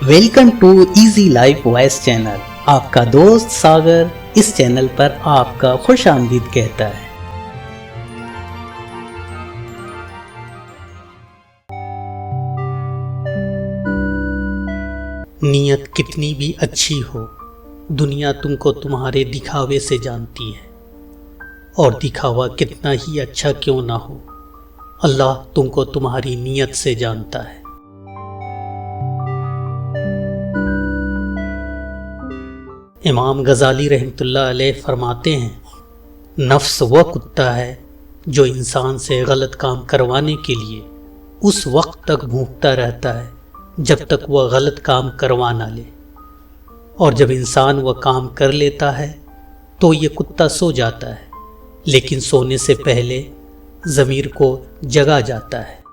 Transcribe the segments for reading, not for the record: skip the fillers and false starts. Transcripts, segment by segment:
Welcome to easy life voice channel. आपका दोस्त सागर इस चैनल पर आपका खुश आमदीद कहता है। नीयत कितनी भी अच्छी हो, दुनिया तुमको तुम्हारे दिखावे से जानती है, और दिखावा कितना ही अच्छा क्यों ना हो, अल्लाह तुमको तुम्हारी नीयत से जानता है। इमाम गजाली रहमतुल्लाह अलैह फरमाते हैं, नफ्स वह कुत्ता है जो इंसान से गलत काम करवाने के लिए उस वक्त तक भौंकता रहता है जब तक वह गलत काम करवा ना ले, और जब इंसान वह काम कर लेता है तो ये कुत्ता सो जाता है, लेकिन सोने से पहले ज़मीर को जगा जाता है।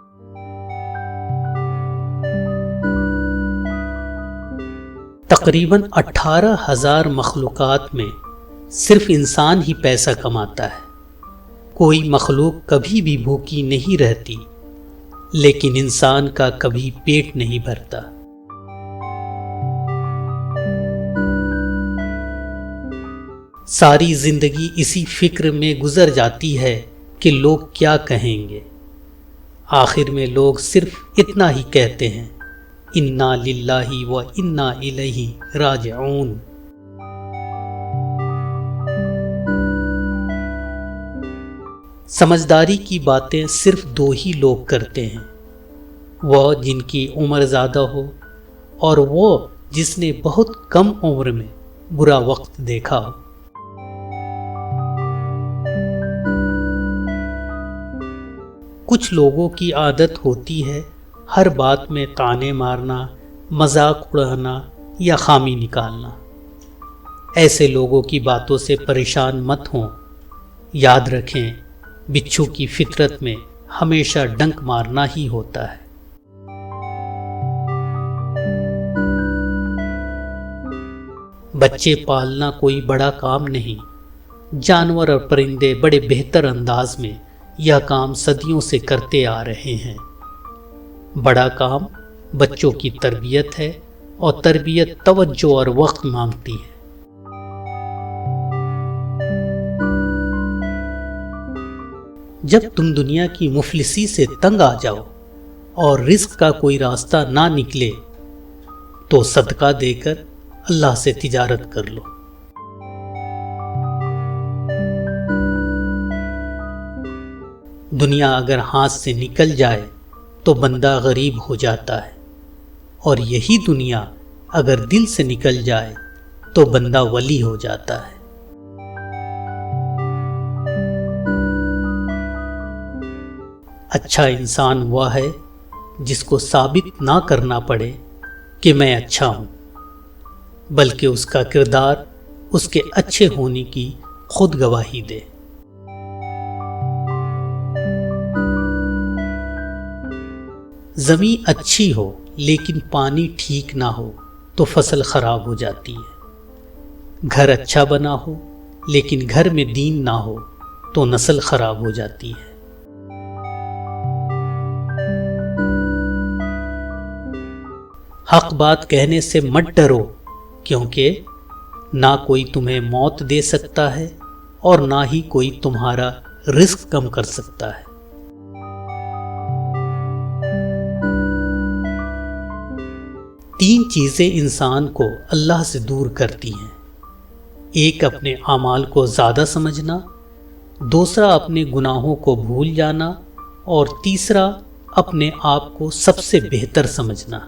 तकरीबन 18,000 मखलूक़ात में सिर्फ इंसान ही पैसा कमाता है। कोई मखलूक कभी भी भूखी नहीं रहती, लेकिन इंसान का कभी पेट नहीं भरता। सारी जिंदगी इसी फिक्र में गुजर जाती है कि लोग क्या कहेंगे। आखिर में लोग सिर्फ इतना ही कहते हैं, इन्ना लिल्लाही व इन्ना इलैहि राजिऊन। समझदारी की बातें सिर्फ दो ही लोग करते हैं, वह जिनकी उम्र ज़्यादा हो और वो जिसने बहुत कम उम्र में बुरा वक्त देखा हो। कुछ लोगों की आदत होती है हर बात में ताने मारना, मजाक उड़ाना या खामी निकालना। ऐसे लोगों की बातों से परेशान मत हों। याद रखें, बिच्छू की फितरत में हमेशा डंक मारना ही होता है। बच्चे पालना कोई बड़ा काम नहीं। जानवर और परिंदे बड़े बेहतर अंदाज में यह काम सदियों से करते आ रहे हैं। बड़ा काम बच्चों की तरबियत है, और तरबियत तवज्जो और वक्त मांगती है। जब तुम दुनिया की मुफलिसी से तंग आ जाओ और रिस्क का कोई रास्ता ना निकले, तो सदका देकर अल्लाह से तिजारत कर लो। दुनिया अगर हाथ से निकल जाए तो बंदा गरीब हो जाता है, और यही दुनिया अगर दिल से निकल जाए तो बंदा वली हो जाता है। अच्छा इंसान वह है जिसको साबित ना करना पड़े कि मैं अच्छा हूं, बल्कि उसका किरदार उसके अच्छे होने की खुद गवाही दे। ज़मीं अच्छी हो लेकिन पानी ठीक ना हो तो फसल खराब हो जाती है। घर अच्छा बना हो लेकिन घर में दीन ना हो तो नस्ल खराब हो जाती है। हक बात कहने से मत डरो, क्योंकि ना कोई तुम्हें मौत दे सकता है और ना ही कोई तुम्हारा रिस्क कम कर सकता है। तीन चीज़ें इंसान को अल्लाह से दूर करती हैं। एक अपने अमाल को ज़्यादा समझना, दूसरा अपने गुनाहों को भूल जाना, और तीसरा अपने आप को सबसे बेहतर समझना।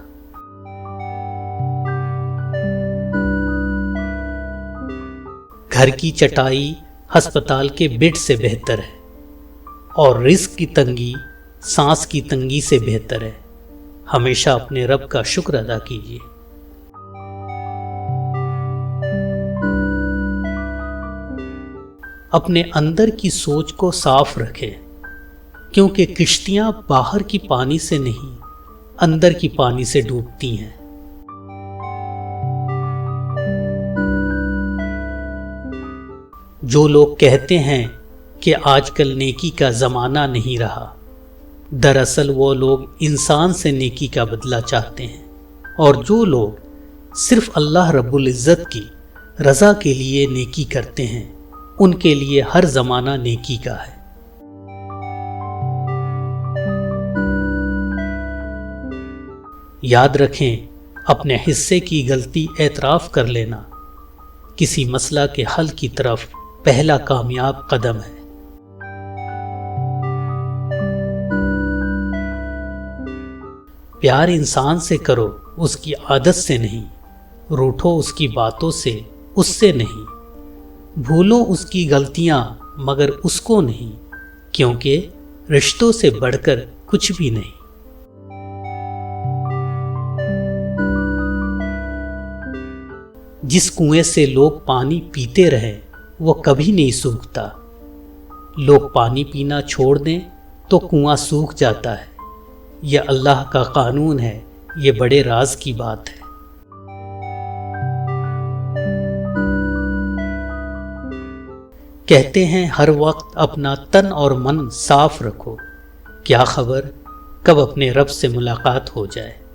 घर की चटाई अस्पताल के बेड से बेहतर है, और रिस्क की तंगी सांस की तंगी से बेहतर है। हमेशा अपने रब का शुक्र अदा कीजिए। अपने अंदर की सोच को साफ रखें, क्योंकि किश्तियां बाहर की पानी से नहीं, अंदर की पानी से डूबती हैं। जो लोग कहते हैं कि आजकल नेकी का ज़माना नहीं रहा, दरअसल वो लोग इंसान से नेकी का बदला चाहते हैं। اور جو لوگ صرف اللہ رب العزت کی رضا کے لیے نیکی کرتے ہیں ان کے لیے ہر زمانہ نیکی کا ہے۔ یاد رکھیں، اپنے حصے کی غلطی اعتراف کر لینا کسی مسئلہ کے حل کی طرف پہلا کامیاب قدم ہے۔ پیار انسان سے کرو، اس کی عادت سے نہیں، روٹھو اس کی باتوں سے، اس سے نہیں، بھولو اس کی غلطیاں مگر اس کو نہیں، کیونکہ رشتوں سے بڑھ کر کچھ بھی نہیں۔ جس کنویں سے لوگ پانی پیتے رہیں وہ کبھی نہیں سوکھتا، لوگ پانی پینا چھوڑ دیں تو کنواں سوکھ جاتا ہے۔ یہ اللہ کا قانون ہے، یہ بڑے راز کی بات ہے۔ کہتے ہیں ہر وقت اپنا تن اور من صاف رکھو، کیا خبر کب اپنے رب سے ملاقات ہو جائے۔